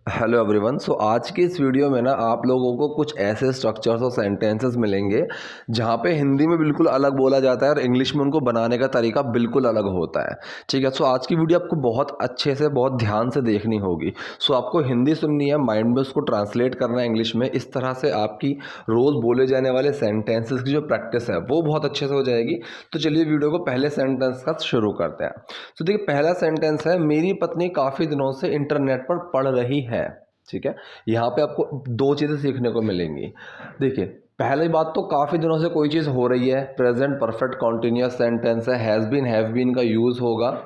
Hello everyone. आज की इस वीडियो में ना आप लोगों को कुछ ऐसे स्ट्रक्चर्स और सेंटेंसेस मिलेंगे जहाँ पे हिंदी में बिल्कुल अलग बोला जाता है और इंग्लिश में उनको बनाने का तरीका बिल्कुल अलग होता है। ठीक है। आज की वीडियो आपको बहुत अच्छे से बहुत ध्यान से देखनी होगी। आपको हिंदी सुननी है, माइंड में उसको ट्रांसलेट करना है इंग्लिश में। इस तरह से आपकी रोज़ बोले जाने वाले सेंटेंसेस की जो प्रैक्टिस है वो बहुत अच्छे से हो जाएगी। तो चलिए वीडियो को पहले सेंटेंस का शुरू करते हैं। देखिए, पहला सेंटेंस है, मेरी पत्नी काफ़ी दिनों से इंटरनेट पर पढ़ रही है। ठीक है। यहाँ पे आपको दो चीज़ें सीखने को मिलेंगी। देखिए, पहली बात तो काफ़ी दिनों से कोई चीज़ हो रही है, प्रेजेंट परफेक्ट कॉन्टिन्यूअस सेंटेंस है, हैज़ बीन हैव बीन का यूज़ होगा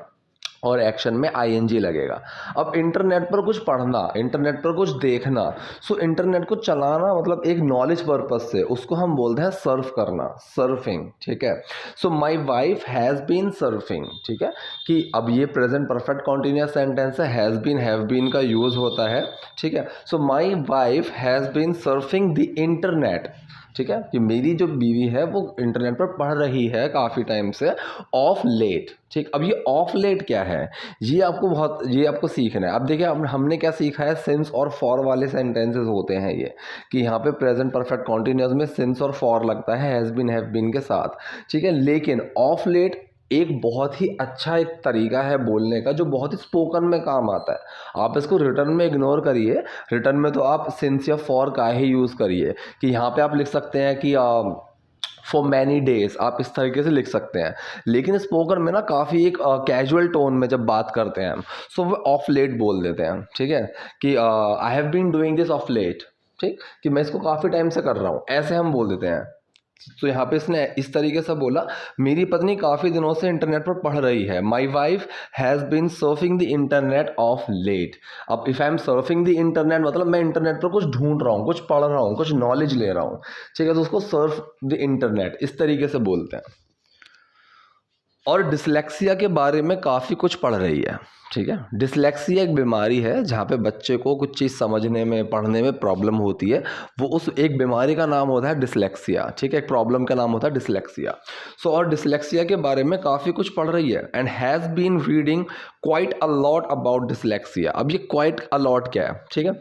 और एक्शन में आईएनजी लगेगा। अब इंटरनेट पर कुछ पढ़ना, इंटरनेट पर कुछ देखना, इंटरनेट को चलाना मतलब एक नॉलेज पर्पज से उसको हम बोलते हैं सर्फ करना, सर्फिंग। ठीक है। My wife has been surfing. ठीक है, कि अब ये प्रेजेंट परफेक्ट कॉन्टिन्यूअस सेंटेंस है, हैज़ बीन हैव बीन का यूज़ होता है। ठीक है। My wife has been surfing the internet. ठीक है, कि मेरी जो बीवी है वो इंटरनेट पर पढ़ रही है काफ़ी टाइम से, ऑफ लेट। ठीक, अब ये ऑफ लेट क्या है, ये आपको सीखना है। अब देखिए, हमने क्या सीखा है, सिंस और फॉर वाले सेंटेंसेस होते हैं ये, कि यहाँ पे प्रेजेंट परफेक्ट कॉन्टिन्यूअस में सिंस और फॉर लगता है हैज़ बीन हैव बीन के साथ। ठीक है, लेकिन ऑफ लेट एक बहुत ही अच्छा एक तरीका है बोलने का जो बहुत ही स्पोकन में काम आता है। आप इसको रिटर्न में इग्नोर करिए। रिटर्न में तो आप सिंस या फॉर का ही यूज़ करिए, कि यहाँ पे आप लिख सकते हैं कि फॉर मैनी डेज, आप इस तरीके से लिख सकते हैं। लेकिन स्पोकन में ना काफ़ी एक कैजुअल टोन में जब बात करते हैं हम, वो ऑफ लेट बोल देते हैं। ठीक है, कि I have been doing this of late. ठीक, कि मैं इसको काफ़ी टाइम से कर रहा हूँ, ऐसे हम बोल देते हैं। यहाँ पे इसने इस तरीके से बोला, मेरी पत्नी काफ़ी दिनों से इंटरनेट पर पढ़ रही है। My wife has been surfing the internet of late. अब if I am surfing the internet मतलब मैं इंटरनेट पर कुछ ढूंढ रहा हूँ, कुछ पढ़ रहा हूँ, कुछ नॉलेज ले रहा हूँ। ठीक है, तो उसको सर्फ द इंटरनेट इस तरीके से बोलते हैं। और डिसलेक्सिया के बारे में काफ़ी कुछ पढ़ रही है। ठीक है, डिसलेक्सिया एक बीमारी है जहाँ पे बच्चे को कुछ चीज़ समझने में, पढ़ने में प्रॉब्लम होती है। वो उस एक बीमारी का नाम होता है डिसलेक्सिया। ठीक है, एक प्रॉब्लम का नाम होता है डिसलेक्सिया। और डिसलेक्सिया के बारे में काफ़ी कुछ पढ़ रही है, and has been reading quite a lot about dyslexia. अब ये क्वाइट अ लॉट क्या है? ठीक है,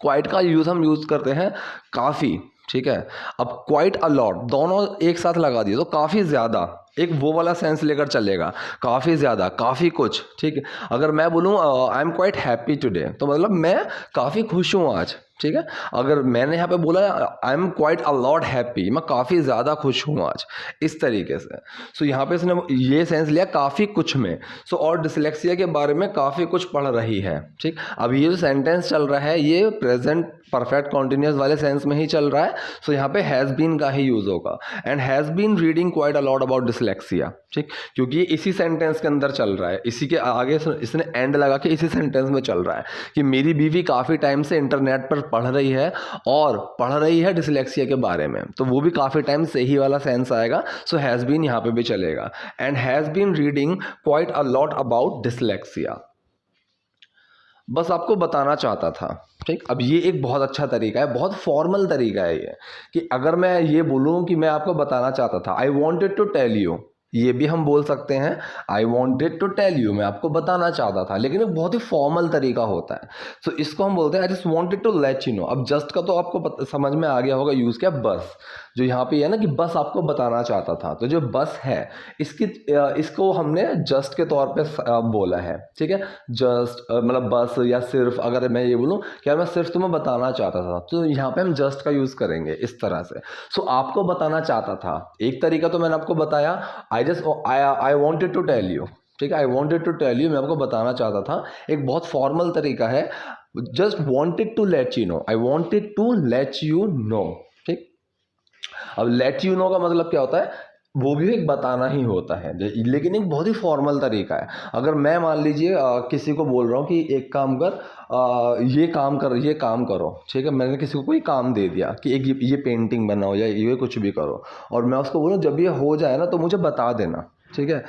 क्वाइट का हम यूज़ करते हैं काफ़ी। ठीक है, अब क्वाइट अ लॉट दोनों एक साथ लगा दिए तो काफ़ी ज़्यादा, एक वो वाला सेंस लेकर चलेगा, काफ़ी ज़्यादा, काफ़ी कुछ। ठीक है, अगर मैं बोलूँ I am quite happy today, तो मतलब मैं काफ़ी खुश हूँ आज। ठीक है, अगर मैंने यहाँ पे बोला I am quite a lot happy, मैं काफ़ी ज़्यादा खुश हूँ आज, इस तरीके से। यहाँ पे इसने ये सेंस लिया काफ़ी कुछ में। और डिसलेक्सिया के बारे में काफ़ी कुछ पढ़ रही है। ठीक, अब ये जो सेंटेंस चल रहा है ये प्रेजेंट परफेक्ट कॉन्टिन्यूअस वाले सेंस में ही चल रहा है। यहाँ पे हैज़ बीन का ही यूज़ होगा, and has been reading quite a lot about dyslexia. ठीक, क्योंकि ये इसी सेंटेंस के अंदर चल रहा है, इसी के आगे इसने एंड लगा के इसी सेंटेंस में चल रहा है कि मेरी बीवी काफ़ी टाइम से इंटरनेट पर पढ़ रही है और पढ़ रही है डिसलेक्सिया के बारे में, तो वो भी काफ़ी टाइम से ही वाला सेंस आएगा। हैज़ बीन यहाँ पे भी चलेगा, and has been reading quite a lot about dyslexia. बस आपको बताना चाहता था। ठीक, अब ये एक बहुत अच्छा तरीका है, बहुत फॉर्मल तरीका है ये, कि अगर मैं ये बोलूँ कि मैं आपको बताना चाहता था, I wanted to tell you, ये भी हम बोल सकते हैं I wanted to tell you, मैं आपको बताना चाहता था, लेकिन एक बहुत ही फॉर्मल तरीका होता है। इसको हम बोलते हैं I just wanted to let you know. अब जस्ट का तो आपको समझ में आ गया होगा यूज़ क्या, बस जो यहाँ पे है ना कि बस आपको बताना चाहता था, तो जो बस है इसको हमने जस्ट के तौर पे बोला है। ठीक है, जस्ट मतलब बस, या सिर्फ अगर मैं ये बोलूँ कि यार मैं सिर्फ तुम्हें बताना चाहता था, तो यहाँ पे हम जस्ट का यूज़ करेंगे इस तरह से। आपको बताना चाहता था, एक तरीका तो मैंने आपको बताया, I wanted to tell you. ठीक है, I wanted to tell you, मैं आपको बताना चाहता था। एक बहुत फॉर्मल तरीका है, just wanted to let you know, I wanted to let you know. ठीक, अब लेट यू नो का मतलब क्या होता है, वो भी एक बताना ही होता है, लेकिन एक बहुत ही फॉर्मल तरीका है। अगर मैं मान लीजिए किसी को बोल रहा हूँ कि एक काम कर, ये काम करो। ठीक है, मैंने किसी को कोई काम दे दिया कि एक ये पेंटिंग बनाओ या ये कुछ भी करो, और मैं उसको बोलूँ जब ये हो जाए ना तो मुझे बता देना। ठीक है,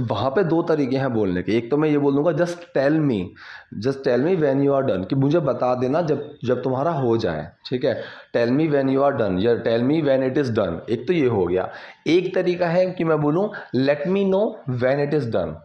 वहाँ पे दो तरीके हैं बोलने के। एक तो मैं ये बोल दूंगा just tell me when you are done, कि मुझे बता देना जब जब तुम्हारा हो जाए। ठीक है, tell me when you are done या tell me when it is done, एक तो ये हो गया। एक तरीका है कि मैं बोलूँ late me know when it is done.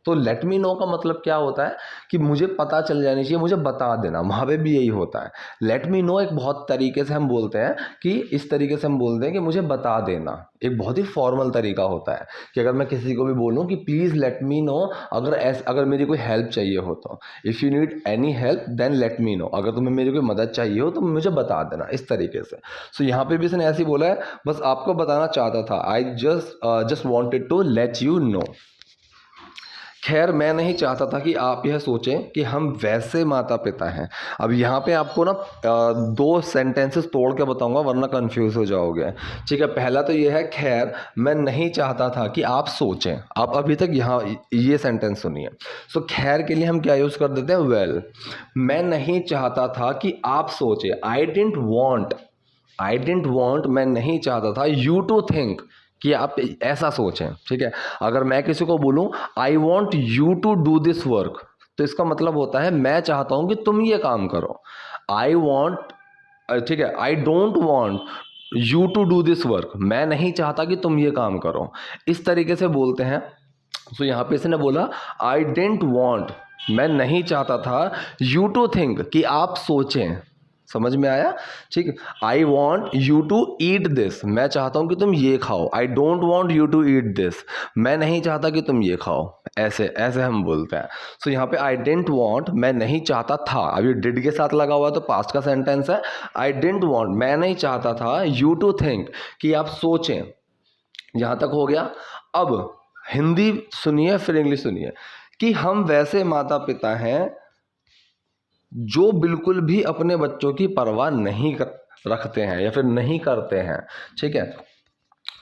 तो लेट मी नो का मतलब क्या होता है कि मुझे पता चल जानी चाहिए, मुझे बता देना, वहाँ पे भी यही होता है। लेट मी नो एक बहुत तरीके से हम बोलते हैं कि इस तरीके से हम बोलते हैं कि मुझे बता देना, एक बहुत ही फॉर्मल तरीका होता है कि अगर मैं किसी को भी बोलूँ कि प्लीज़ लेट मी नो, अगर मेरी कोई हेल्प चाहिए हो तो, if you need any help then let me know, अगर तुम्हें मेरी कोई मदद चाहिए हो तो मुझे बता देना, इस तरीके से। सो यहाँ पे भी इसने ऐसे ही बोला है, बस आपको बताना चाहता था, I just wanted to let you know. खैर मैं नहीं चाहता था कि आप यह सोचें कि हम वैसे माता पिता हैं। अब यहाँ पे आपको ना दो सेंटेंसेस तोड़ के बताऊंगा वरना कंफ्यूज हो जाओगे। ठीक है, पहला तो ये है, खैर मैं नहीं चाहता था कि आप सोचें। आप अभी तक यहाँ ये सेंटेंस सुनिए। सो खैर के लिए हम क्या यूज़ कर देते हैं, वेल। मैं नहीं चाहता था कि आप सोचें, आई डेंट वॉन्ट, मैं नहीं चाहता था यू टू थिंक, कि आप ऐसा सोचें। ठीक है, अगर मैं किसी को बोलूं I want you to do this work, तो इसका मतलब होता है मैं चाहता हूं कि तुम ये काम करो। आई वॉन्ट, ठीक है, I don't want you to do this work, मैं नहीं चाहता कि तुम ये काम करो, इस तरीके से बोलते हैं। तो यहाँ पे इसने बोला आई डेंट वॉन्ट, मैं नहीं चाहता था यू टू थिंक, कि आप सोचें। समझ में आया? ठीक। I want you to eat this, मैं चाहता हूं कि तुम ये खाओ। I don't want you to eat this, मैं नहीं चाहता कि तुम ये खाओ। ऐसे ऐसे हम बोलते हैं। सो यहाँ पे आई डेंट वॉन्ट, मैं नहीं चाहता था, अभी डिड के साथ लगा हुआ है तो पास्ट का सेंटेंस है। आई डेंट वॉन्ट, मैं नहीं चाहता था यू टू थिंक, कि आप सोचें। यहां तक हो गया। अब हिंदी सुनिए फिर इंग्लिश सुनिए, कि हम वैसे माता पिता हैं जो बिल्कुल भी अपने बच्चों की परवाह नहीं रखते हैं या फिर नहीं करते हैं। ठीक है,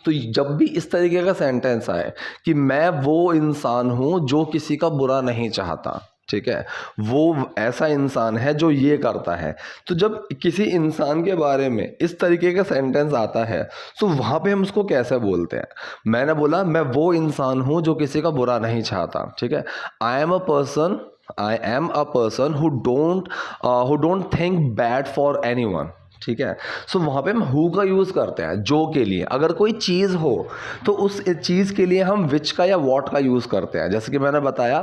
तो जब भी इस तरीके का सेंटेंस आए कि मैं वो इंसान हूं जो किसी का बुरा नहीं चाहता, ठीक है, वो ऐसा इंसान है जो ये करता है, तो जब किसी इंसान के बारे में इस तरीके का सेंटेंस आता है तो वहां पे हम उसको कैसे बोलते हैं? मैंने बोला मैं वो इंसान हूं जो किसी का बुरा नहीं चाहता। ठीक है, आई am a person who don't think bad for anyone. ठीक है, सो वहाँ पे हम हु का यूज़ करते हैं जो के लिए। अगर कोई चीज़ हो तो उस चीज़ के लिए हम विच का या वॉट का यूज़ करते हैं। जैसे कि मैंने बताया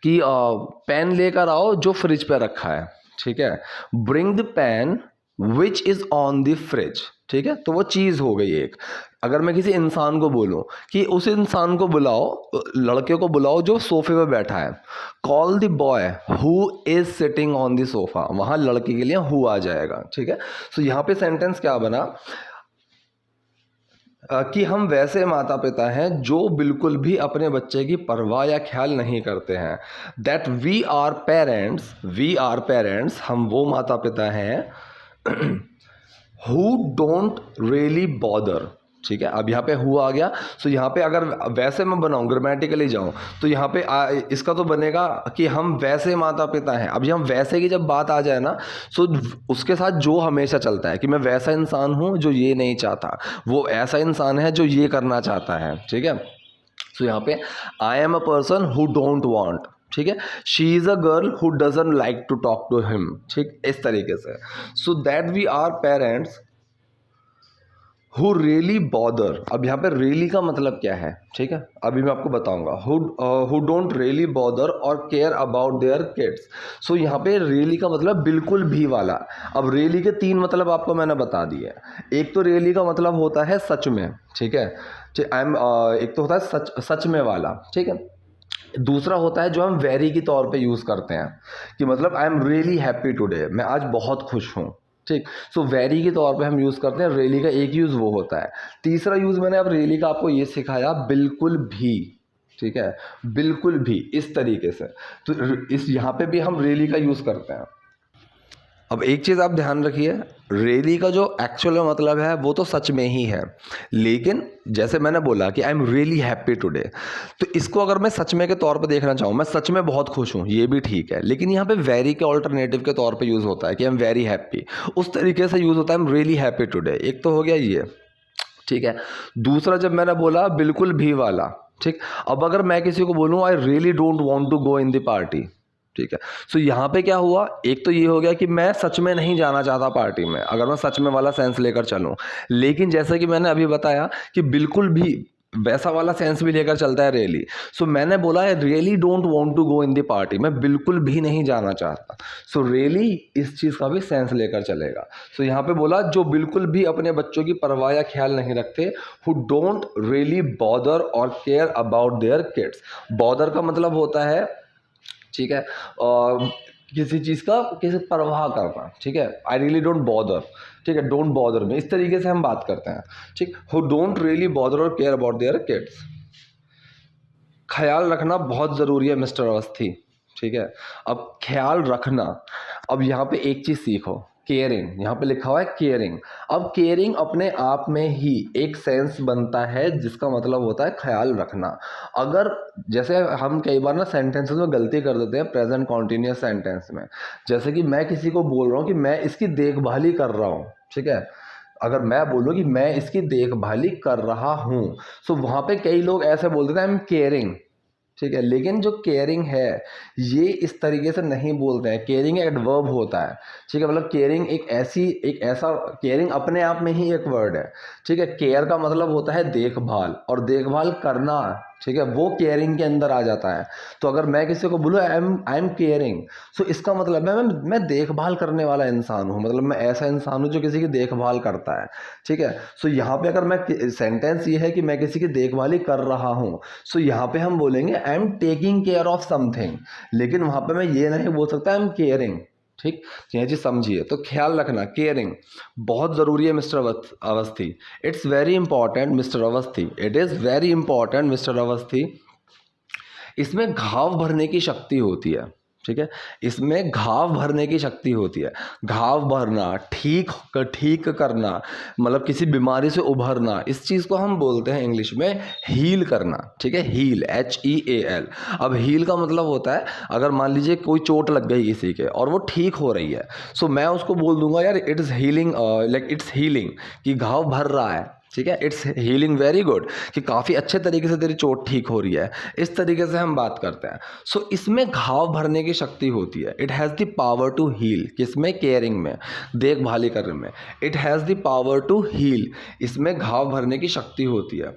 कि पेन लेकर आओ जो फ्रिज पे रखा है। ठीक है, bring the pen which is on the fridge. ठीक है, तो वो चीज़ हो गई एक। अगर मैं किसी इंसान को बोलूं कि उस इंसान को बुलाओ, लड़के को बुलाओ जो सोफे पे बैठा है, call the boy who is sitting on the sofa, वहां लड़के के लिए हु आ जाएगा। ठीक है, सो यहाँ पे सेंटेंस क्या बना कि हम वैसे माता पिता हैं जो बिल्कुल भी अपने बच्चे की परवाह या ख्याल नहीं करते हैं। दैट वी आर पेरेंट्स, हम वो माता पिता हैं हु डोंट रियली बॉदर। ठीक है, अब यहाँ पे हु आ गया। सो यहाँ पे अगर वैसे मैं बनाऊँ, ग्रामेटिकली जाऊँ, तो यहाँ पे इसका तो बनेगा कि हम वैसे माता पिता हैं। अब हम वैसे की जब बात आ जाए ना, सो उसके साथ जो हमेशा चलता है कि मैं वैसा इंसान हूँ जो ये नहीं चाहता, वो ऐसा इंसान है जो ये करना चाहता है। ठीक है, सो यहाँ पे I am a person who don't want. ठीक है, she is a girl who doesn't like to talk to him. ठीक, इस तरीके से। So that we are parents who really bother. अब यहाँ पे रियली का मतलब क्या है? ठीक है, अभी मैं आपको बताऊंगा। हु डोंट रियली बॉदर और केयर अबाउट देयर किड्स। सो यहाँ पे रियली का मतलब बिल्कुल भी वाला। अब रियली के तीन मतलब आपको मैंने बता दिए। एक तो रियली का मतलब होता है सच में। ठीक है, एक तो होता है सच में वाला। ठीक है, दूसरा होता है जो हम वेरी के तौर पे यूज़ करते हैं कि मतलब I am really happy today, मैं आज बहुत खुश हूँ। ठीक, सो वेरी के तौर पे हम यूज़ करते हैं। रियली का एक यूज़ वो होता है। तीसरा यूज़ मैंने अब रियली का आपको ये सिखाया, बिल्कुल भी। ठीक है, बिल्कुल भी इस तरीके से। तो इस यहाँ पे भी हम रियली का यूज़ करते हैं। अब एक चीज़ आप ध्यान रखिए, रियली का जो एक्चुअल मतलब है वो तो सच में ही है, लेकिन जैसे मैंने बोला कि I am really happy today, तो इसको अगर मैं सच में के तौर पे देखना चाहूँ, मैं सच में बहुत खुश हूँ, ये भी ठीक है, लेकिन यहाँ पे वेरी के ऑल्टरनेटिव के तौर पे यूज़ होता है कि आई एम वेरी हैप्पी। उस तरीके से यूज़ होता है I am really happy today. एक तो हो गया ये। ठीक है, दूसरा जब मैंने बोला बिल्कुल भी वाला। ठीक, अब अगर मैं किसी को बोलूँ I really don't want to go in the party. ठीक है, सो यहाँ पे क्या हुआ, एक तो ये हो गया कि मैं सच में नहीं जाना चाहता पार्टी में, अगर मैं सच में वाला सेंस लेकर चलूँ। लेकिन जैसे कि मैंने अभी बताया कि बिल्कुल भी वैसा वाला सेंस भी लेकर चलता है रियली। सो मैंने बोला है really don't want to go in the party, मैं बिल्कुल भी नहीं जाना चाहता। सो रियली इस चीज़ का भी सेंस लेकर चलेगा। सो यहाँ पे बोला जो बिल्कुल भी अपने बच्चों की परवाह या ख्याल नहीं रखते, हु डोंट रियली बॉदर और care about their kids. Bother का मतलब होता है, ठीक है, किसी चीज़ का किसी परवाह करना, ठीक है, आई रियली डोंट बॉदर, ठीक है, डोंट बॉदर में, इस तरीके से हम बात करते हैं, ठीक। हु डोंट रियली बॉदर और केयर अबाउट देयर किड्स। ख्याल रखना बहुत ज़रूरी है मिस्टर अवस्थी, ठीक है। अब ख्याल रखना, अब यहाँ पे एक चीज़ सीखो, केयरिंग, यहाँ पे लिखा हुआ है केयरिंग। अब केयरिंग अपने आप में ही एक सेंस बनता है जिसका मतलब होता है ख्याल रखना। अगर जैसे हम कई बार ना सेंटेंसेस में गलती कर देते हैं प्रेजेंट कॉन्टिन्यूस सेंटेंस में, जैसे कि मैं किसी को बोल रहा हूँ कि मैं इसकी देखभाल ही कर रहा हूँ, ठीक है। अगर मैं बोलूँ कि मैं इसकी देखभाल ही कर रहा हूँ, तो वहाँ पे कई लोग ऐसे बोल देते हैं आई एम केयरिंग, ठीक है। लेकिन जो केयरिंग है ये इस तरीके से नहीं बोलते हैं, केयरिंग एक एडवर्ब होता है, ठीक है। मतलब केयरिंग एक ऐसा केयरिंग अपने आप में ही एक वर्ड है, ठीक है। केयर का मतलब होता है देखभाल, और देखभाल करना, ठीक है, वो केयरिंग के अंदर आ जाता है। तो अगर मैं किसी को बोलूँ आई एम केयरिंग, तो इसका मतलब है मैं देखभाल करने वाला इंसान हूँ, मतलब मैं ऐसा इंसान हूँ जो किसी की देखभाल करता है, ठीक है। सो यहाँ पे अगर मैं सेंटेंस ये है कि मैं किसी की देखभाल ही कर रहा हूँ, सो यहाँ पे हम बोलेंगे I am taking care of something, लेकिन वहाँ पे मैं ये नहीं बोल सकता आई एम केयरिंग, ठीक। यह चीज़ समझिए। तो ख्याल रखना, केयरिंग बहुत ज़रूरी है mister Awasthi. It's very important mister Awasthi, it is very important mister Awasthi. इसमें घाव भरने की शक्ति होती है, ठीक है, इसमें घाव भरने की शक्ति होती है। घाव भरना, ठीक करना, मतलब किसी बीमारी से उभरना, इस चीज़ को हम बोलते हैं इंग्लिश में हील करना, ठीक है, हील, HEAL। अब हील का मतलब होता है अगर मान लीजिए कोई चोट लग गई किसी के और वो ठीक हो रही है, सो मैं उसको बोल दूंगा यार it is healing, like it's healing, कि घाव भर रहा है, ठीक है, इट्स हीलिंग वेरी गुड, कि काफ़ी अच्छे तरीके से तेरी चोट ठीक हो रही है, इस तरीके से हम बात करते हैं। सो इसमें घाव भरने की शक्ति होती है, it has the power to heal, किसमें, केयरिंग में, देखभाली करने में, it has the power to heal, इसमें घाव भरने की शक्ति होती है।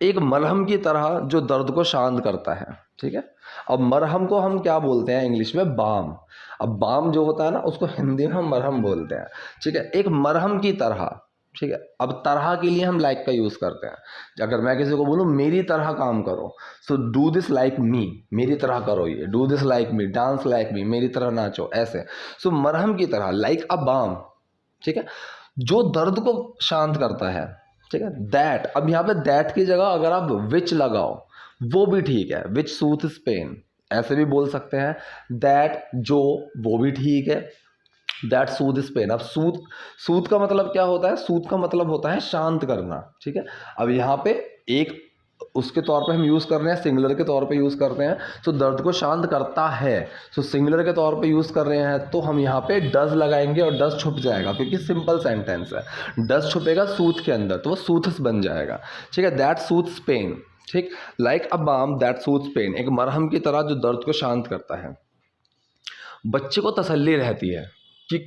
एक मरहम की तरह जो दर्द को शांत करता है, ठीक है। अब मरहम को हम क्या बोलते हैं इंग्लिश में, बाम। अब बाम जो होता है ना उसको हिंदी में हम मरहम बोलते हैं, ठीक है, एक मरहम की तरह, ठीक है। अब तरह के लिए हम लाइक का यूज़ करते हैं। अगर मैं किसी को बोलूँ मेरी तरह काम करो, so do this like me, मेरी तरह करो ये, do this like me, dance like me, मेरी तरह नाचो, ऐसे। सो मरहम की तरह, लाइक अ बाम, ठीक है, जो दर्द को शांत करता है, ठीक है। दैट, अब यहाँ पे दैट की जगह अगर आप विच लगाओ वो भी ठीक है, विच सूथ्स पेन, ऐसे भी बोल सकते हैं। दैट, जो, वो भी ठीक है। That soothes pain. अब सूथ का मतलब क्या होता है, सूथ का मतलब होता है शांत करना, ठीक है। अब यहाँ पे एक उसके तौर पे हम यूज़ कर रहे हैं, सिंगुलर के तौर पे यूज़ करते हैं, तो दर्द को शांत करता है, तो सिंगुलर के तौर पे यूज़ कर रहे हैं तो हम यहाँ पे डज लगाएंगे और डज छुप जाएगा क्योंकि सिंपल सेंटेंस है। डज छुपेगा सूथ के अंदर तो वो सूथ्स बन जाएगा, ठीक है। दैट सूथ्स पेन, ठीक, like a balm that soothes pain, एक मरहम की तरह जो दर्द को शांत करता है। बच्चे को तसल्ली रहती है कि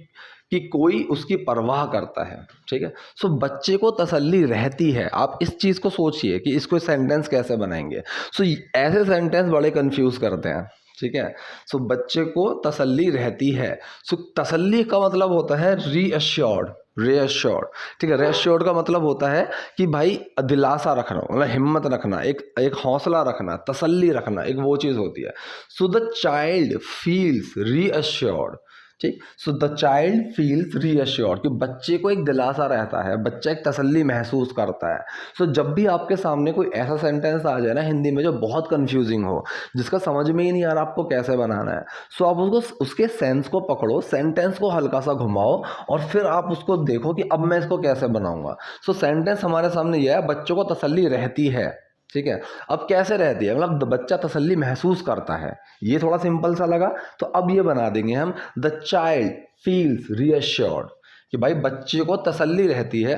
कि कोई उसकी परवाह करता है, ठीक है। सो बच्चे को तसल्ली रहती है, आप इस चीज़ को सोचिए कि इसको सेंटेंस कैसे बनाएंगे। सो ऐसे सेंटेंस बड़े कंफ्यूज करते हैं, ठीक है। सो बच्चे को तसल्ली रहती है, सो तसल्ली का मतलब होता है रीअश्योर्ड, रीअश्योर्ड, ठीक है। रीअश्योर्ड का मतलब होता है कि भाई दिलासा रखना, मतलब हिम्मत रखना, एक हौसला रखना, तसल्ली रखना, एक वो चीज़ होती है। So the child feels reassured, ठीक। So the child feels reassured, कि बच्चे को एक दिलासा रहता है, बच्चा एक तसल्ली महसूस करता है। सो जब भी आपके सामने कोई ऐसा सेंटेंस आ जाए ना हिंदी में जो बहुत कंफ्यूजिंग हो, जिसका समझ में ही नहीं आ रहा आपको कैसे बनाना है, सो आप उसको उसके सेंस को पकड़ो, सेंटेंस को हल्का सा घुमाओ और फिर आप उसको देखो कि अब मैं इसको कैसे बनाऊंगा। सो सेंटेंस हमारे सामने यह है, बच्चों को तसल्ली रहती है, ठीक है। अब कैसे रहती है, मतलब बच्चा तसल्ली महसूस करता है, ये थोड़ा सिंपल सा लगा, तो अब ये बना देंगे हम, द चाइल्ड फील्स रीअश्योर्ड, कि भाई बच्चे को तसल्ली रहती है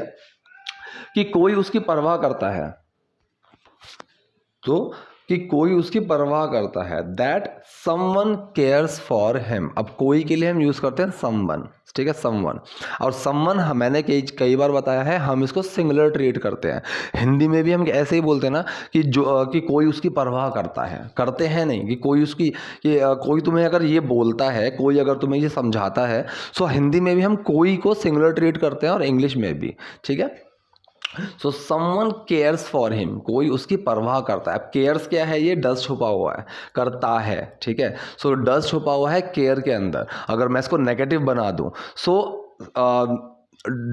कि कोई उसकी परवाह करता है। तो कि कोई उसकी परवाह करता है, that someone cares for him. अब कोई के लिए हम यूज़ करते हैं समवन, ठीक है, समवन। और समवन मैंने कई बार बताया है, हम इसको सिंगुलर ट्रीट करते हैं। हिंदी में भी हम ऐसे ही बोलते हैं ना कि कि कोई उसकी परवाह करता है, करते हैं नहीं, कि कोई उसकी, कि कोई तुम्हें अगर ये बोलता है, कोई अगर तुम्हें ये समझाता है, सो हिंदी में भी हम कोई को सिंगुलर ट्रीट करते हैं और इंग्लिश में भी, ठीक है। So someone cares for him, कोई उसकी परवाह करता है। अब केयर्स क्या है, ये डज छुपा हुआ है, करता है, ठीक है। सो डज छुपा हुआ है केयर के अंदर। अगर मैं इसको नेगेटिव बना दूं, so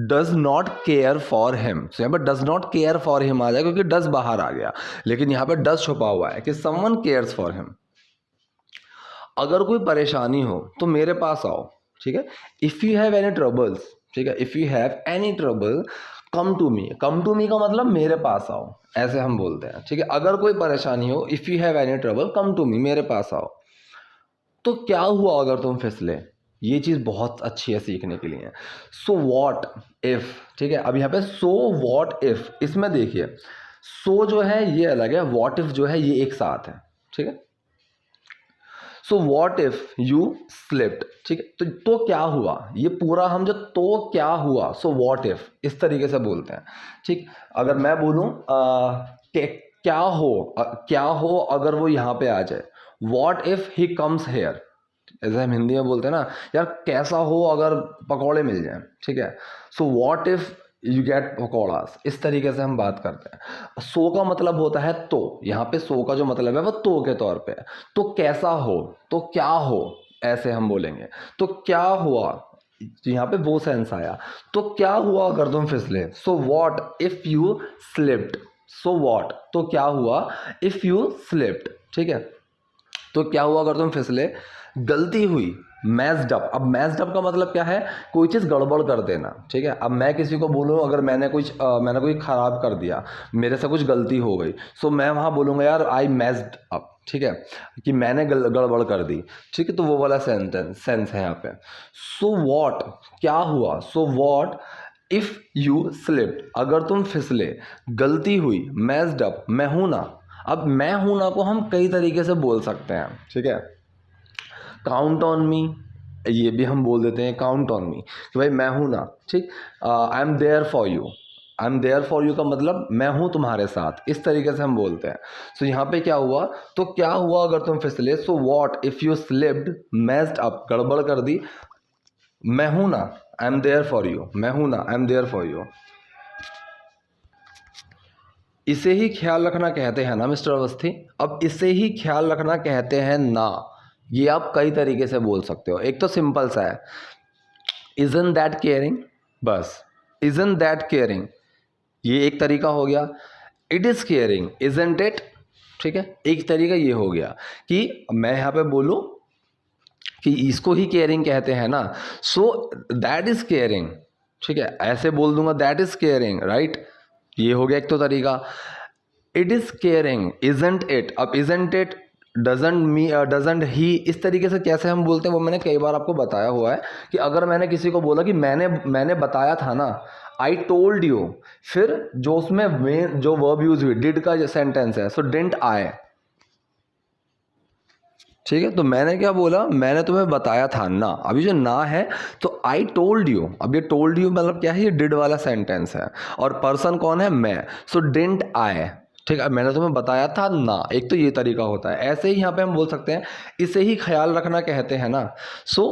does not care for him, so यहाँ पर does not care for him आ जाएगा क्योंकि डज बाहर आ गया, लेकिन यहाँ पे डज छुपा हुआ है कि समवन केयर्स फॉर हिम। अगर कोई परेशानी हो तो मेरे पास आओ, ठीक है। If you have any troubles, ठीक है, if you have any trouble come to me. Come to me का मतलब मेरे पास आओ, ऐसे हम बोलते हैं, ठीक है। अगर कोई परेशानी हो, if you have any trouble come to me, मेरे पास आओ। तो क्या हुआ अगर तुम फिसले, ये चीज़ बहुत अच्छी है सीखने के लिए। सो वॉट इफ़, ठीक है। अब यहाँ पे सो वॉट इफ़, इसमें देखिए सो जो है ये अलग है, वॉट इफ़ जो है ये एक साथ है, ठीक है। सो वॉट इफ यू स्लिप्ड, ठीक है। तो क्या हुआ, ये पूरा हम जो तो क्या हुआ, सो वॉट इफ इस तरीके से बोलते हैं, ठीक। अगर मैं बोलूं क्या हो अगर वो यहाँ पे आ जाए, what if he comes here, ऐसे हम हिंदी में बोलते हैं ना, यार कैसा हो अगर पकौड़े मिल जाएं, ठीक है। सो what if you get pakoras, इस तरीके से हम बात करते हैं। सो का मतलब होता है तो, यहाँ पे सो का जो मतलब है वो तो के तौर पे है। तो कैसा हो, तो क्या हो, ऐसे हम बोलेंगे। तो क्या हुआ, यहाँ पे वो सेंस आया। तो क्या हुआ अगर तुम फिसले, so what if you slipped. So what, तो क्या हुआ, इफ यू स्लिप्ड, ठीक है। तो क्या हुआ अगर तुम फिसले, गलती हुई, मैस्ड अप। अब मैस्ड अप का मतलब क्या है, कोई चीज़ गड़बड़ कर देना, ठीक है। अब मैं किसी को बोलूँ अगर मैंने कोई ख़राब कर दिया, मेरे से कुछ गलती हो गई, सो मैं वहाँ बोलूँगा यार आई मैस्ड अप, ठीक है, कि मैंने गड़बड़ कर दी, ठीक है। तो वो वाला सेंस है यहाँ पे। सो वॉट, क्या हुआ, सो वॉट इफ़ यू स्लिप्ड, अगर तुम फिसले, गलती हुई, मैस्ड अप, मैं हूँ ना। अब मैं हूँ ना को हम कई तरीके से बोल सकते हैं, ठीक है। काउंट ऑन मी, ये भी हम बोल देते हैं काउंट ऑन मी, कि भाई मैं हूँ ना, ठीक। I am there for you, I am there for you का मतलब मैं हूँ तुम्हारे साथ, इस तरीके से हम बोलते हैं। सो यहाँ पे क्या हुआ, तो क्या हुआ अगर तुम फिसले, so what if you slipped, messed up, गड़बड़ कर दी, मैं हूँ ना, I am there for you, मैं हूँ ना, I am there for you. इसे ही ख्याल रखना कहते हैं ना मिस्टर अवस्थी। अब इसे ही ख्याल रखना कहते हैं ना, ये आप कई तरीके से बोल सकते हो। एक तो सिंपल सा है, इजंट दैट केयरिंग, बस इजंट दैट केयरिंग, ये एक तरीका हो गया। It is caring, isn't it, ठीक है, एक तरीका ये हो गया कि मैं यहाँ पे बोलूँ कि इसको ही केयरिंग कहते हैं ना, सो दैट इज़ केयरिंग, ठीक है, ऐसे बोल दूंगा दैट इज़ केयरिंग, राइट। ये हो गया एक तो तरीका। It is caring, isn't it. अब इजंट इट, डजंट ही, इस तरीके से कैसे हम बोलते हैं वो मैंने कई बार आपको बताया हुआ है कि अगर मैंने किसी को बोला कि मैंने बताया था ना, आई टोल्ड यू, फिर जो उसमें मेन जो वर्ब यूज हुई, डिड का सेंटेंस है, सो डिडंट आई, ठीक है। तो मैंने क्या बोला, मैंने तुम्हें बताया था ना, अभी जो ना है तो आई टोल्ड यू। अब ये टोल्ड यू मतलब क्या है, ये डिड वाला सेंटेंस है और पर्सन कौन है, मैं, सो डिडंट आई, ठीक है, मैंने तुम्हें बताया था ना। एक तो ये तरीका होता है। ऐसे ही यहाँ पे हम बोल सकते हैं, इसे ही ख्याल रखना कहते हैं ना। सो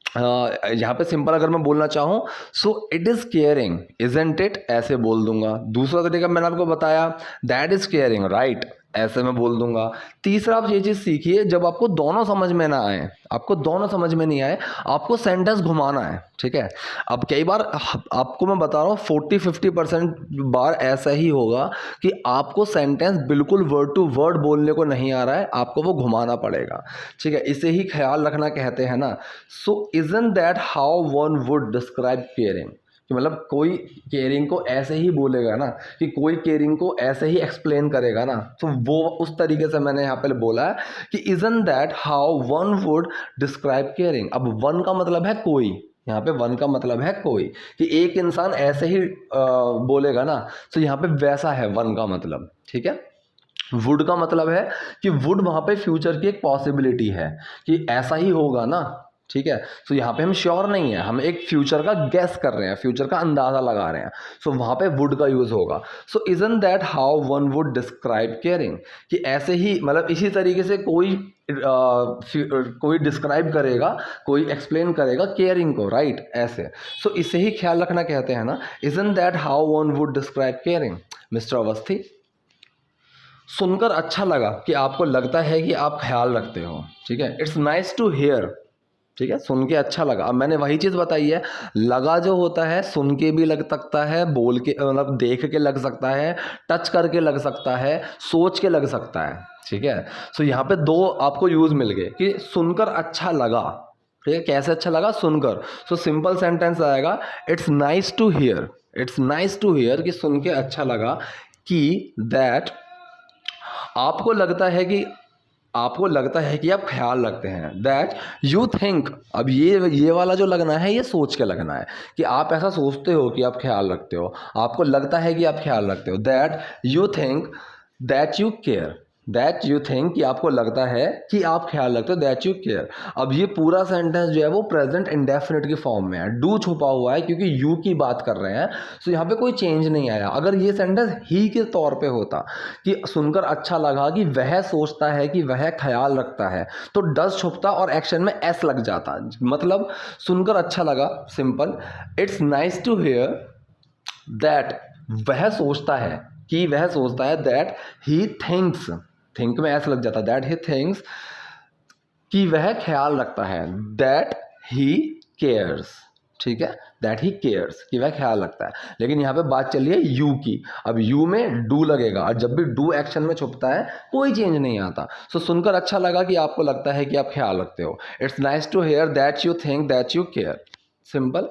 यहाँ पे सिंपल अगर मैं बोलना चाहूँ, so it is caring, isn't it, ऐसे बोल दूंगा। दूसरा तरीका मैंने आपको बताया, दैट इज़ केयरिंग, राइट, ऐसे मैं बोल दूंगा। तीसरा आप ये चीज़ सीखिए, जब आपको दोनों समझ में ना आए, आपको दोनों समझ में नहीं आए, आपको सेंटेंस घुमाना है, ठीक है। अब कई बार आपको मैं बता रहा हूँ 40-50% बार ऐसा ही होगा कि आपको सेंटेंस बिल्कुल वर्ड टू वर्ड बोलने को नहीं आ रहा है, आपको वो घुमाना पड़ेगा, ठीक है। इसे ही ख्याल रखना कहते हैं ना। सो isn't that how one would describe caring, कि मतलब कोई केयरिंग को ऐसे ही बोलेगा ना, कि कोई केयरिंग को ऐसे ही एक्सप्लेन करेगा ना, तो वो उस तरीके से मैंने यहाँ पे बोला है कि isn't that how one would describe caring. अब वन का मतलब है कोई, यहाँ पे वन का मतलब है कोई, कि एक इंसान ऐसे ही बोलेगा ना, तो यहाँ पे वैसा है वन का मतलब, ठीक है। वुड का मतलब है कि वुड वहाँ पे फ्यूचर की एक पॉसिबिलिटी है कि ऐसा ही होगा ना, ठीक है। सो यहाँ पे हम श्योर नहीं है, हम एक फ्यूचर का गेस कर रहे हैं, फ्यूचर का अंदाजा लगा रहे हैं। सो वहाँ पे वुड का यूज होगा। सो isn't that how one would describe caring, कि ऐसे ही मतलब इसी तरीके से कोई डिस्क्राइब करेगा, कोई एक्सप्लेन करेगा केयरिंग को, राइट, ऐसे। सो इसे ही ख्याल रखना कहते हैं ना, isn't that how one would describe caring. Mister Awasthi, सुनकर अच्छा लगा कि आपको लगता है कि आप ख्याल रखते हो, ठीक है। इट्स नाइस टू हेयर, ठीक है, सुन के अच्छा लगा। अब मैंने वही चीज़ बताई है, लगा जो होता है सुन के भी लग सकता है, बोल के मतलब देख के लग सकता है, टच करके लग सकता है, सोच के लग सकता है, ठीक है। सो यहाँ पे दो आपको यूज़ मिल गए कि सुनकर अच्छा लगा, ठीक है। कैसे अच्छा लगा? सुनकर। सो सिंपल सेंटेंस आएगा, it's nice to hear, it's nice to hear कि सुन के अच्छा लगा कि दैट आपको लगता है कि आप ख्याल रखते हैं, दैट यू थिंक। अब ये वाला जो लगना है ये सोच के लगना है कि आप ऐसा सोचते हो कि आप ख्याल रखते हो, आपको लगता है कि आप ख्याल रखते हो। That you think that you care, that you think कि आपको लगता है कि आप ख्याल रखते हो, दैट यू केयर। अब ये पूरा सेंटेंस जो है वो प्रेजेंट इंडेफिनिट की फॉर्म में है, डू छुपा हुआ है क्योंकि यू की बात कर रहे हैं। सो यहाँ पे कोई चेंज नहीं आया। अगर ये सेंटेंस ही के तौर पे होता कि सुनकर अच्छा लगा कि वह सोचता है कि वह ख्याल रखता है, तो डज छुपता और एक्शन में एस लग जाता। मतलब सुनकर अच्छा लगा, simple, it's nice to hear that, वह सोचता है कि वह सोचता है, दैट ही थिंक्स, थिंक में ऐसा लग जाता, दैट ही थिंक्स कि वह ख्याल रखता है, दैट ही केयर्स, ठीक है, दैट ही केयर्स कि वह ख्याल रखता है। लेकिन यहाँ पे बात चली है यू की। अब यू में डू लगेगा और जब भी डू एक्शन में छुपता है कोई चेंज नहीं आता। सो सुनकर अच्छा लगा कि आपको लगता है कि आप ख्याल रखते हो। It's nice to hear that you think that you care, simple.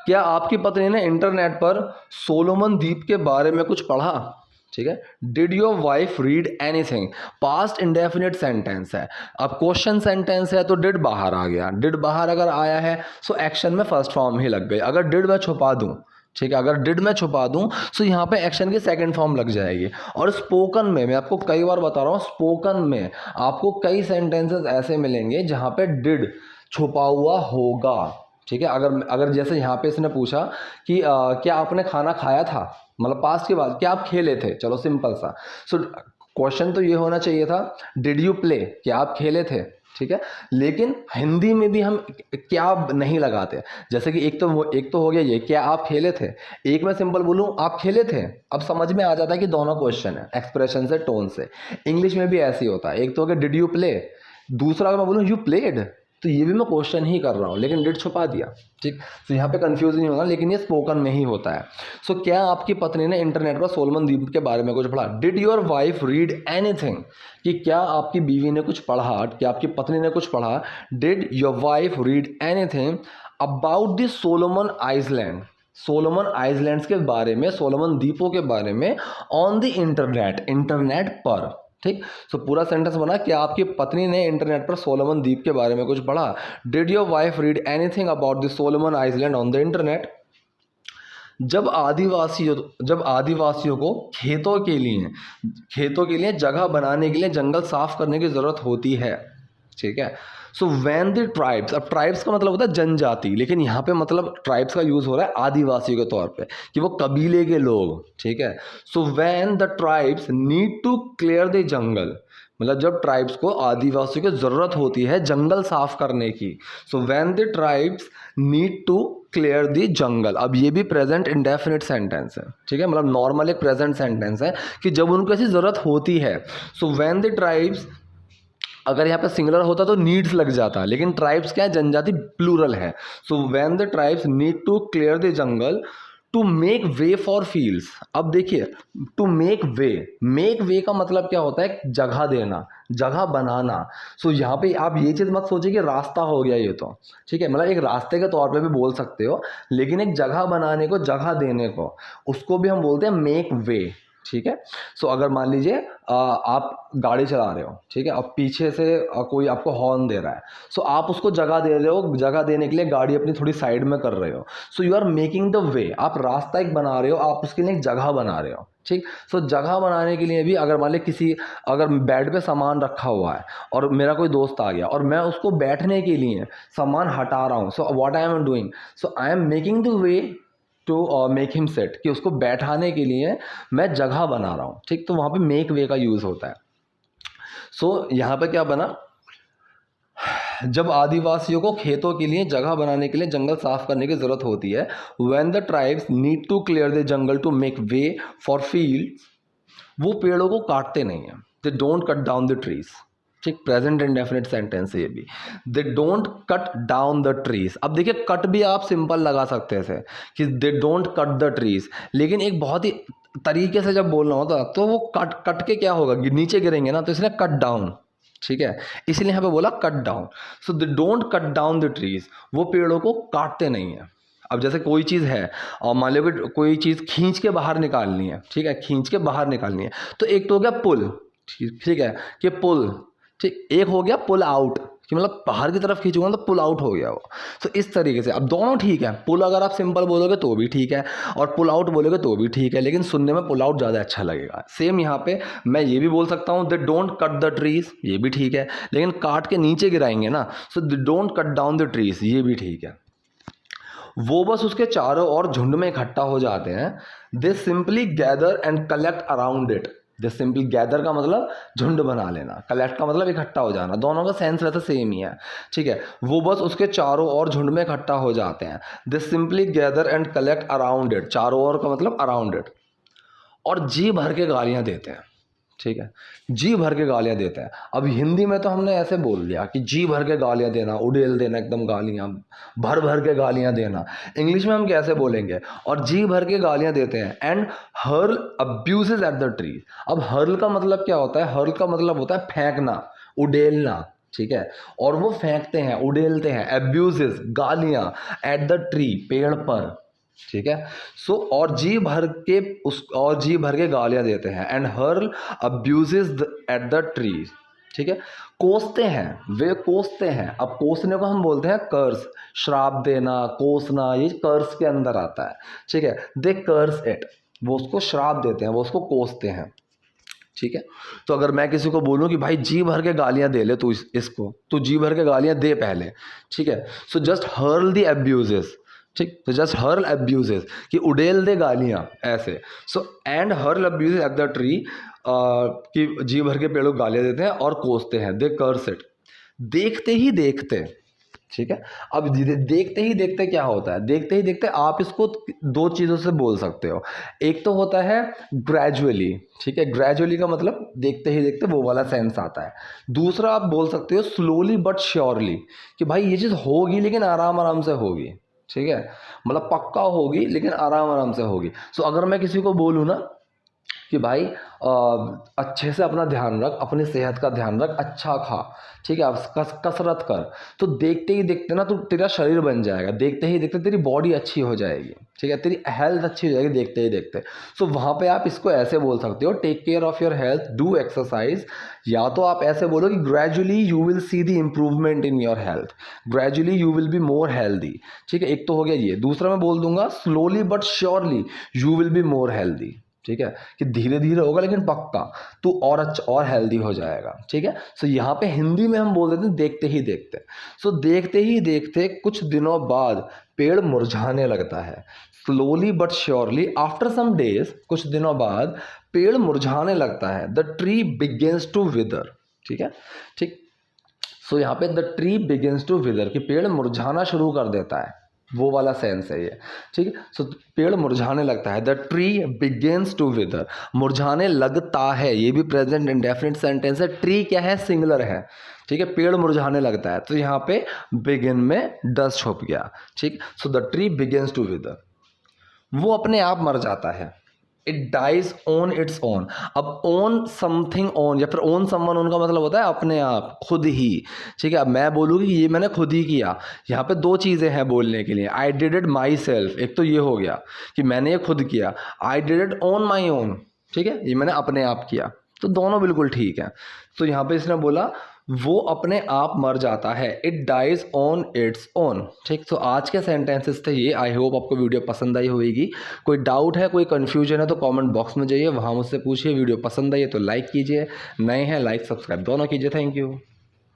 क्या आपकी पत्नी ने इंटरनेट पर सोलोमन द्वीप के बारे में कुछ पढ़ा? ठीक है, did your wife read anything, past indefinite sentence है। अब क्वेश्चन सेंटेंस है तो डिड बाहर आ गया, डिड बाहर अगर आया है सो एक्शन में फर्स्ट फॉर्म ही लग गई। अगर डिड मैं छुपा दूं, ठीक है, अगर डिड मैं छुपा दूं तो यहाँ पे एक्शन की सेकंड फॉर्म लग जाएगी। और स्पोकन में मैं आपको कई बार बता रहा हूँ, स्पोकन में आपको कई सेंटेंसेस ऐसे मिलेंगे जहाँ पे डिड छुपा हुआ होगा, ठीक है। अगर जैसे यहाँ पे इसने पूछा कि क्या आपने खाना खाया था, मतलब पास्ट के बाद, क्या आप खेले थे, चलो सिंपल सा। सो क्वेश्चन तो ये होना चाहिए था, डिड यू प्ले, क्या आप खेले थे, ठीक है। लेकिन हिंदी में भी हम क्या नहीं लगाते। जैसे कि एक तो हो गया ये, क्या आप खेले थे। एक मैं सिंपल बोलूँ आप खेले थे, अब समझ में आ जाता है कि दोनों क्वेश्चन है, एक्सप्रेशन से, टोन से। इंग्लिश में भी ऐसे ही होता है, एक तो हो गया डिड यू प्ले, दूसरा अगर मैं बोलूँ यू प्लेड, तो ये भी मैं क्वेश्चन ही कर रहा हूँ लेकिन डिड छुपा दिया, ठीक। तो यहाँ पे कंफ्यूज नहीं होगा, लेकिन ये स्पोकन में ही होता है। सो क्या आपकी पत्नी ने इंटरनेट पर सोलोमन द्वीप के बारे में कुछ पढ़ा? Did your wife read anything, कि क्या आपकी बीवी ने कुछ पढ़ा, क्या आपकी पत्नी ने कुछ पढ़ा। Did your wife read anything about the Solomon island, Solomon islands के बारे में, सोलोमन द्वीपों के बारे में, ऑन द इंटरनेट, इंटरनेट पर, ठीक। सो पूरा सेंटेंस बना, क्या आपकी पत्नी ने इंटरनेट पर सोलोमन द्वीप के बारे में कुछ पढ़ा। Did your wife read anything about the Solomon island on the internet. जब आदिवासियों को खेतों के लिए जगह बनाने के लिए जंगल साफ करने की जरूरत होती है, ठीक है। सो वैन द ट्राइब्स, अब ट्राइब्स का मतलब होता है जनजाति, लेकिन यहाँ पे मतलब ट्राइब्स का यूज हो रहा है आदिवासी के तौर पे कि वो कबीले के लोग, ठीक है। So when the tribes need to clear the jungle, मतलब जब ट्राइब्स को, आदिवासियों की जरूरत होती है जंगल साफ करने की। So when the tribes need to clear the jungle, अब ये भी प्रेजेंट इंडेफिनिट सेंटेंस है, ठीक है, मतलब नॉर्मल एक प्रेजेंट सेंटेंस है कि जब उनको ऐसी जरूरत होती है। सो वैन द ट्राइब्स, अगर यहाँ पे सिंगुलर होता तो नीड्स लग जाता, लेकिन ट्राइब्स क्या है, जनजाति प्लूरल है। So when the tribes need to clear the jungle to make way for fields. अब देखिए, टू मेक वे का मतलब क्या होता है, जगह देना, जगह बनाना। सो यहाँ पे आप ये चीज़ मत सोचिए कि रास्ता हो गया ये तो, ठीक है, मतलब एक रास्ते के तौर पे भी बोल सकते हो, लेकिन एक जगह बनाने को, जगह देने को, उसको भी हम बोलते हैं मेक वे, ठीक है। सो अगर मान लीजिए आप गाड़ी चला रहे हो, ठीक है, अब पीछे से कोई आपको हॉर्न दे रहा है, सो आप उसको जगह दे रहे हो, जगह देने के लिए गाड़ी अपनी थोड़ी साइड में कर रहे हो। So you are making the way, आप रास्ता एक बना रहे हो, आप उसके लिए एक जगह बना रहे हो, ठीक। सो जगह बनाने के लिए भी अगर मान लीजिए अगर बेड पे सामान रखा हुआ है और मेरा कोई दोस्त आ गया और मैं उसको बैठने के लिए सामान हटा रहा हूँ, so what I am doing, so I am making the way to make him set, कि उसको बैठाने के लिए मैं जगह बना रहा हूँ, ठीक। तो वहाँ पे मेक वे का यूज़ होता है। सो यहाँ पे क्या बना, जब आदिवासियों को खेतों के लिए जगह बनाने के लिए जंगल साफ करने की ज़रूरत होती है, when the tribes need to clear the jungle to make way for field, वो पेड़ों को काटते नहीं हैं, they don't cut down the trees, ठीक। प्रेजेंट इंडेफिनिट सेंटेंस है ये भी, they don't cut down the trees. अब देखिए कट भी आप सिंपल लगा सकते थे कि दे डोंट कट द ट्रीज, लेकिन एक बहुत ही तरीके से जब बोलना होता तो वो कट कट के क्या होगा, नीचे गिरेंगे ना, तो इसलिए कट डाउन, ठीक है, इसलिए यहाँ पे बोला cut down. So they don't cut down the trees, वो पेड़ों को काटते नहीं है। अब जैसे कोई चीज़ है और मान लो कि कोई चीज़ खींच के बाहर निकालनी है, ठीक है, खींच के बाहर निकालनी है, तो एक तो हो गया पुल, ठीक है, कि पुल, ठीक। एक हो गया पुल आउट, कि मतलब बाहर की तरफ खींचूंगा तो पुल आउट हो गया वो। तो इस तरीके से अब दोनों ठीक है, पुल अगर आप सिंपल बोलोगे तो भी ठीक है और पुल आउट बोलोगे तो भी ठीक है, लेकिन सुनने में पुल आउट ज़्यादा अच्छा लगेगा। सेम यहाँ पे मैं ये भी बोल सकता हूँ, दे डोंट कट द ट्रीज, ये भी ठीक है, लेकिन काट के नीचे गिराएंगे ना, so they don't cut down the trees, ये भी ठीक है। वो बस उसके चारों ओर झुंड में इकट्ठा हो जाते हैं, दे simply gather and collect around it. They simply gather का मतलब झुंड बना लेना, कलेक्ट का मतलब इकट्ठा हो जाना, दोनों का सेंस वैसे सेम ही है, ठीक है। वो बस उसके चारों ओर झुंड में इकट्ठा हो जाते हैं, दे simply gather and collect around it, चारों ओर का मतलब अराउंड इट, और जी भर के गालियां देते हैं, ठीक है, जी भर के गालियां देते हैं। अब हिंदी में तो हमने ऐसे बोल दिया कि जी भर के गालियां देना, उड़ेल देना, एकदम गालियां भर भर के गालियां देना। इंग्लिश में हम कैसे बोलेंगे, और जी भर के गालियां देते हैं, and hurl abuses at the tree. अब हर्ल का मतलब क्या होता है, हर्ल का मतलब होता है फेंकना, उड़ेलना, ठीक है, और वो फेंकते हैं, उड़ेलते हैं, अब्यूजेस गालियां, एट द ट्री पेड़ पर, ठीक है। सो और जी भर के गालियां देते हैं, and hurl abuses at the trees, ठीक है। कोसते हैं, वे कोसते हैं। अब कोसने को हम बोलते हैं कर्स, श्राप देना, कोसना, ये कर्स के अंदर आता है, ठीक है। दे कर्स इट, वो उसको श्राप देते हैं, वो उसको कोसते हैं, ठीक है। तो अगर मैं किसी को बोलूं कि भाई जी भर के गालियां दे ले, तू इसको तू जी भर के गालियां दे पहले, ठीक है। So just hurl the abuses, ठीक, तो जस्ट हर्ल अब्यूजेस, कि उड़ेल दे गालियां, ऐसे। So and hurl abuses at the tree, कि जी भर के पेड़ों को गालियां देते हैं और कोसते हैं, दे कर्स इट। देखते ही देखते, ठीक है। अब देखते ही देखते क्या होता है, देखते ही देखते आप इसको दो चीज़ों से बोल सकते हो। एक तो होता है ग्रेजुअली, ठीक है, ग्रेजुअली का मतलब देखते ही देखते वो वाला सेंस आता है। दूसरा आप बोल सकते हो स्लोली बट श्योरली, कि भाई ये चीज़ होगी लेकिन आराम आराम से होगी, ठीक है, मतलब पक्का होगी लेकिन आराम आराम से होगी। सो अगर मैं किसी को बोलूँ ना कि भाई अच्छे से अपना ध्यान रख, अपनी सेहत का ध्यान रख, अच्छा खा, ठीक है, आप कसरत कर, तो देखते ही देखते ना तो तेरा शरीर बन जाएगा, देखते ही देखते तेरी बॉडी अच्छी हो जाएगी, ठीक है, तेरी हेल्थ अच्छी हो जाएगी देखते ही देखते। सो वहाँ पे आप इसको ऐसे बोल सकते हो, take care of your health, do exercise. या तो आप ऐसे बोलो कि gradually you will see the improvement in your health, gradually you will be more healthy, ठीक है, एक तो हो गया ये। दूसरा मैं बोल दूंगा slowly but surely you will be more healthy, ठीक है, कि धीरे धीरे होगा लेकिन पक्का तू और अच्छा और हेल्दी हो जाएगा, ठीक है। सो यहाँ पे हिंदी में हम बोल देते हैं देखते ही देखते। सो देखते ही देखते कुछ दिनों बाद पेड़ मुरझाने लगता है, slowly but surely after some days, कुछ दिनों बाद पेड़ मुरझाने लगता है, the tree begins to wither, ठीक है, ठीक। सो यहाँ पे the tree begins to wither, कि पेड़ मुरझाना शुरू कर देता है, वो वाला सेंस है ये, ठीक है। सो पेड़ मुरझाने लगता है, द ट्री बिगिंस टू विदर, मुरझाने लगता है, ये भी प्रेजेंट इंडेफिनिट सेंटेंस है। ट्री क्या है, सिंगुलर है, ठीक है, पेड़ मुरझाने लगता है, तो यहाँ पे बिगिन में डस छुप गया, ठीक। So the tree begins to wither, वो अपने आप मर जाता है, it dies on its own. अब ओन समथिंग ओन या फिर ओन समवन, उनका मतलब होता है अपने आप, खुद ही, ठीक है। अब मैं बोलूँगी ये मैंने खुद ही किया, यहाँ पे दो चीज़ें हैं बोलने के लिए, I did it my self, एक तो ये हो गया कि मैंने ये खुद किया, I did it on my own, ठीक है, ये मैंने अपने आप किया, तो दोनों बिल्कुल ठीक है। तो यहाँ पे इसने बोला वो अपने आप मर जाता है, it dies on its own. ठीक, तो आज के सेंटेंसेस थे ये। आई होप आपको वीडियो पसंद आई होगी। कोई डाउट है, कोई कन्फ्यूजन है तो कमेंट बॉक्स में जाइए, वहाँ मुझसे पूछिए। वीडियो पसंद आई है तो लाइक कीजिए, नए हैं लाइक सब्सक्राइब दोनों कीजिए। Thank you.